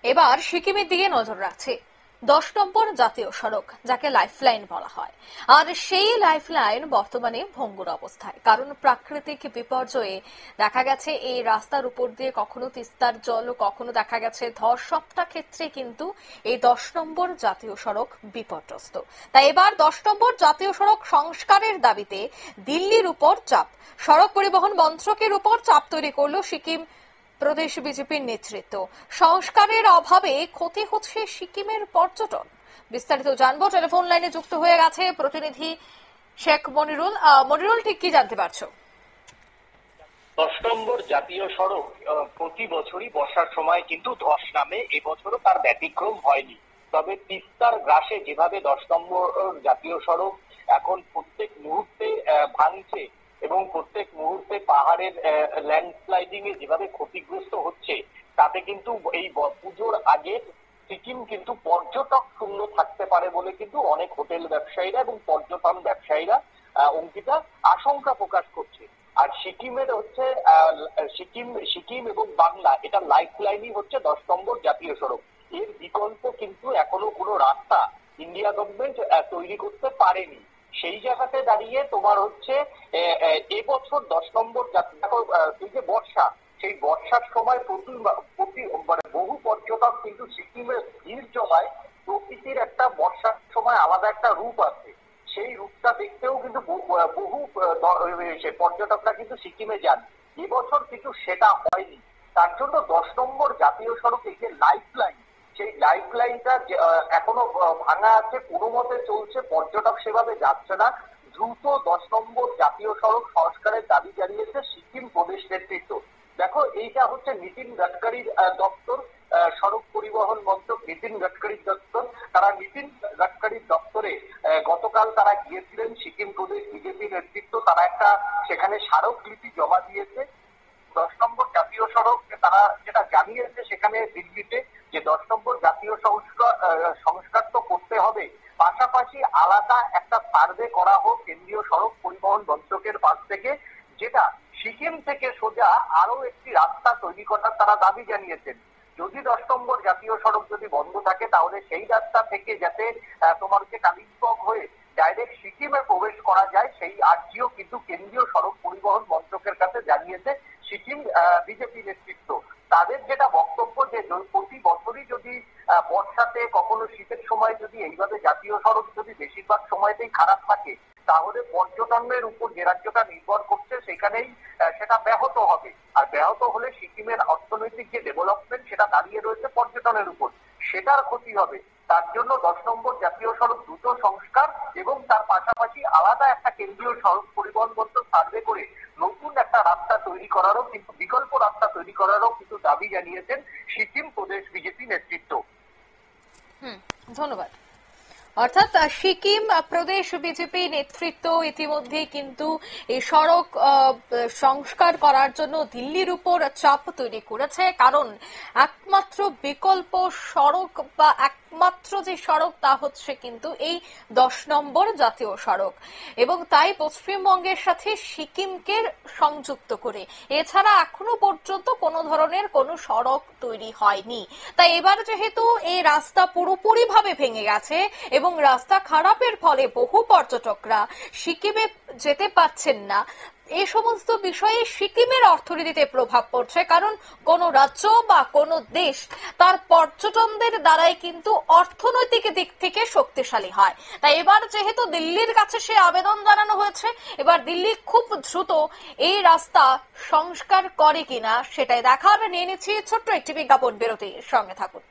এবার সিকিমের দিকে নজর রাখছে 10 নম্বর জাতীয় সড়ক, যাকে লাইফলাইন বলা হয়। আর সেই লাইফলাইন বর্তমানে ভঙ্গুর অবস্থায়, কারণ প্রাকৃতিক বিপর্যয়ে দেখা গেছে এই রাস্তার উপর দিয়ে কখনো তিস্তার জল, কখনো দেখা গেছে ধস, সবটা ক্ষেত্রে কিন্তু এই 10 নম্বর জাতীয় সড়ক বিপর্যস্ত। তাই এবার 10 নম্বর জাতীয় সড়ক সংস্কারের দাবিতে দিল্লির উপর চাপ, সড়ক পরিবহন মন্ত্রকের উপর চাপ তৈরি করল সিকিম প্রদেশ বিজেপির নেতৃত্ব। সংস্কারের অভাবে ক্ষতি হচ্ছে সিকিমের পর্যটন। বিস্তারিত জানবো, টেলিফোন লাইনে যুক্ত হয়ে গেছে প্রতিনিধি শেখ মনিরুল। মনিরুল, ঠিক কি জানতে পারছো? 10 নম্বর জাতীয় সড়ক প্রতি বছরই বর্ষার সময় কিন্তু ধস নামে, এবছরও তার ব্যতিক্রম হয়নি। তবে তিস্তার গ্রাসে যেভাবে 10 নম্বর জাতীয় সড়ক এখন প্রত্যেক মুহূর্তে ভাঙছে এবং প্রত্যেক মুহূর্তে পাহাড়ের ল্যান্ডস্লাইডিং এ যেভাবে ক্ষতিগ্রস্ত হচ্ছে, তাতে কিন্তু এই পুজোর আগে সিকিম কিন্তু পর্যটক শূন্য থাকতে পারে বলে কিন্তু অনেক হোটেল ব্যবসায়ীরা এবং পর্যটন ব্যবসায়ীরা অঙ্কিতা আশঙ্কা প্রকাশ করছে। আর সিকিমের হচ্ছে সিকিম এবং বাংলা, এটা লাইফ লাইনই হচ্ছে 10 নম্বর জাতীয় সড়ক। এর বিকল্প কিন্তু এখনো কোনো রাস্তা ইন্ডিয়া গভর্নমেন্ট তৈরি করতে পারেনি। সেই জায়গাতে দাঁড়িয়ে তোমার হচ্ছে এবছর 10 নম্বর এই যে বর্ষা, সেই বর্ষার সময় মানে বহু পর্যটক কিন্তু সিকিমের ভিড় জমায়। প্রকৃতির একটা বর্ষার সময় আলাদা একটা রূপ আছে, সেই রূপটা দেখতেও কিন্তু বহু পর্যটকরা কিন্তু সিকিমে যান। এবছর কিন্তু সেটা হয়নি। তার জন্য 10 নম্বর জাতীয় সড়কে যে লাইফ লাইন, সেই লাইফ লাইনটা এখনো ভাঙা আছে, কোনো মতে চলছে, পর্যটক সেভাবে যাচ্ছে না। দ্রুত 10 নম্বর জাতীয় সড়ক সংস্কারের দাবি জানিয়েছে সিকিম প্রদেশ নেতৃত্ব। দেখো, এইটা হচ্ছে নীতিন গাডকারির দপ্তর, সড়ক পরিবহন মন্ত্রক নীতিন গাডকারির দপ্তর। তারা নীতিন গাডকারির দপ্তরে গতকাল তারা গিয়েছিলেন, সিকিম প্রদেশ বিজেপি নেতৃত্ব তারা একটা সেখানে স্মারকলিপি জমা দিয়েছে। 10 নম্বর জাতীয় সড়ক তারা যেটা জানিয়েছে সেখানে দিল্লিতে, যে 10 নম্বর জাতীয় সংস্কার তো করতে হবে, পাশাপাশি আলাদা একটা সার্ভে করা হোক কেন্দ্রীয় সড়ক পরিবহন মন্ত্রকের পাশ থেকে, যেটা সিকিম থেকে সোজা আরো একটি রাস্তা তৈরি করার তারা দাবি জানিয়েছেন। যদি 10 নম্বর জাতীয় সড়ক যদি বন্ধ থাকে, তাহলে সেই রাস্তা থেকে যাতে তোমার হচ্ছে কালিম্পং হয়ে ডাইরেক্ট সিকিমে প্রবেশ করা যায়, সেই আর্জিও কিন্তু কেন্দ্রীয় সড়ক পরিবহন মন্ত্রকের কাছে জানিয়েছে সিকিম বিজেপি নেতৃত্ব। তাদের যেটা বক্তব্য, যে প্রতি বছরই যদি বর্ষাতে কখনো শীতের সময় যদি এইভাবে জাতীয় সড়ক যদি বেশিরভাগ সময়তেই খারাপ থাকে, তাহলে পর্যটনের উপর যে রাজ্যটা নির্ভর করছে সেখানেই সেটা ব্যাহত হবে। আর ব্যাহত হলে সিকিমের অর্থনৈতিক যে ডেভেলপমেন্ট সেটা দাঁড়িয়ে রয়েছে পর্যটনের উপর, সেটার ক্ষতি হবে। তার জন্য 10 নম্বর জাতীয় সড়ক দ্রুত সংস্কার এবং তার পাশাপাশি আলাদা একটা কেন্দ্রীয় সড়ক পরিবহন মন্ত্রক সার্ভে করে নতুন একটা রাস্তা তৈরি করারও কিন্তু বিকল্প রাস্তা তৈরি করারও কিন্তু দাবি জানিয়েছেন সিকিম প্রদেশ বিজেপি নেতৃত্ব। ধন্যবাদ। অর্থাৎ সিকিম প্রদেশ বিজেপি নেতৃত্ব ইতিমধ্যে কিন্তু এই সড়ক সংস্কার করার জন্য দিল্লির উপর চাপ তৈরি করেছে, কারণ একমাত্র বিকল্প সড়ক বা একমাত্র যে সড়ক তা হচ্ছে কিন্তু এই 10 নম্বর জাতীয় সড়ক, এবং তাই পশ্চিমবঙ্গের সাথে সিকিমকে সংযুক্ত করে এছাড়া এখনো পর্যন্ত কোনো ধরনের কোনো সড়ক তৈরি হয়নি। তাই এবার যেহেতু এই রাস্তা পুরোপুরি ভাবে ভেঙে গেছে এবং রাস্তা খারাপের ফলে বহু পর্যটকরা সিকিমে যেতে পারছেন না, এই সমস্ত বিষয়ে সিকিমের অর্থনীতিতে প্রভাব পড়ছে, কারণ কোন রাজ্য বা কোন দেশ তার পর্যটনদের দ্বারাই কিন্তু অর্থনৈতিক দিক থেকে শক্তিশালী হয়। তাই এবার যেহেতু দিল্লির কাছে সে আবেদন জানানো হয়েছে, এবার দিল্লি খুব দ্রুত এই রাস্তা সংস্কার করে কিনা সেটাই দেখার। নিয়ে নিচ্ছি ছোট্ট একটি বিজ্ঞাপন বিরতি, সঙ্গে থাকুন।